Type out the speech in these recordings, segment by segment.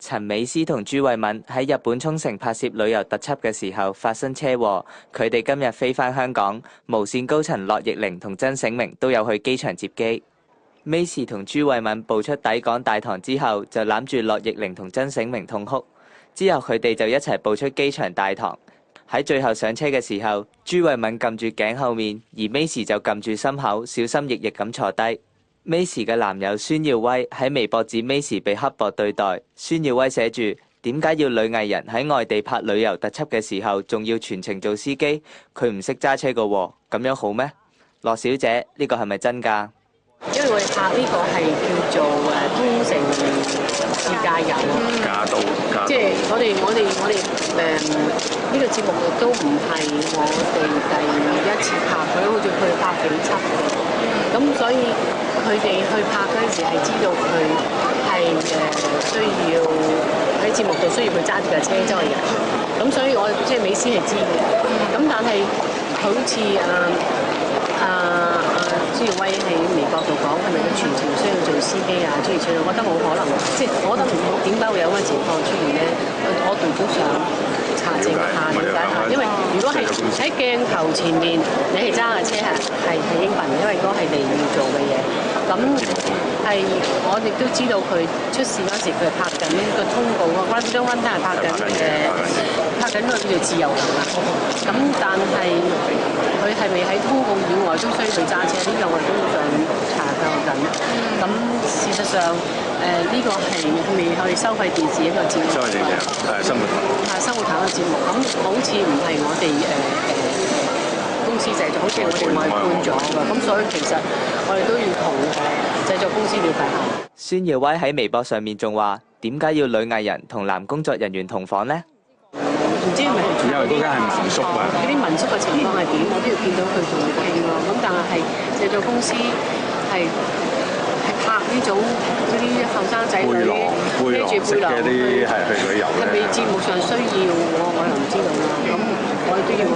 陳美斯同朱慧敏喺日本沖繩拍攝旅遊特輯嘅時候發生車禍，佢哋今日飛返香港。無線高層樂奕玲同曾醒明都有去機場接機。Macy 同朱慧敏步出抵港大堂之後，就攬住樂奕玲同曾醒明痛哭。之後佢哋就一齊步出機場大堂。喺最後上車嘅時候，朱慧敏撳住頸後面，而 Macy 就撳住心口，小心翼翼咁坐低。Macy 嘅男友孫耀威喺微博指 Macy 被刻薄對待。孫耀威寫住：點解要女藝人喺外地拍旅遊特輯嘅時候，仲要全程做司機？佢唔識揸車噶喎，咁樣好咩？樂小姐，呢個係咪真㗎？因為我哋拍呢個係叫做通城自駕遊啊，即係我哋呢個節目亦都唔係我哋第一次拍，佢好似佢拍幾輯嘅，咁所以佢哋去拍嗰陣時係知道佢係需要喺節目度需要佢揸住架車周圍嘅，咁所以我即係美斯係知嘅，咁但係好似朱耀威喺微博度講，係咪佢全程需要做司機啊？諸如此類，我覺得冇可能，即係我覺得點解會有咁嘅情況出現咧？我哋都想查證下了解下，因為如果係喺鏡頭前面，你係揸架車係應份，因為嗰係你要做嘅嘢。咁係我亦都知道佢出事嗰時，佢係拍緊個通告啊 ，Run Down Run Down 係拍緊個叫做自由行啊。咁但係佢係咪喺通告以外都需要佢揸車？呢個我哋都想查究緊。咁事實上，呢個係未去收費電視一個節目，收費電視生活台，生活台嘅節目。咁好似唔係我哋公司製作，好似我哋外判咗㗎。咁所以其實我哋都要同製作公司了解下。孫耀威喺微博上面仲話：點解要女藝人同男工作人員同房呢？唔知係咪因為嗰間係民宿啊？嗰啲民宿嘅情況係點？我都要見到佢同佢傾咯。咁但係製作公司係拍呢種嗰啲後生仔女孭住背囊嘅啲係去旅遊咧，係咪節目上需要？我又唔知道啦。咁我哋都要去。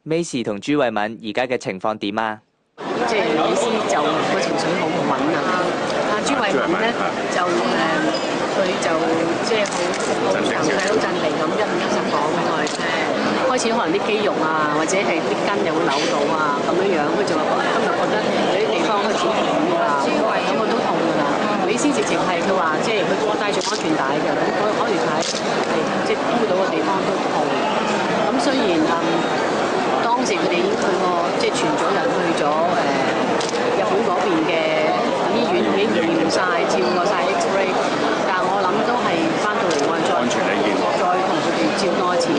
Macy 同朱慧敏而家嘅情況點啊？即係美斯就個情緒好唔穩啊！朱慧敏咧就佢就即係好詳細、好震離咁一實講俾我哋聽。開始可能啲肌肉啊，或者係啲筋又會扭到啊咁樣樣。佢就話今日覺得有啲地方開始痛啊，咁我都痛㗎啦。美斯直情係佢話，即係佢帶住安全帶㗎，咁安全帶係即係箍到個地方都痛。咁雖然當時佢哋已經去過，即係傳咗人去咗日本嗰邊嘅醫院，已經驗晒、照過晒 X-ray， 但我諗都係翻到嚟我哋再同佢哋照多一次。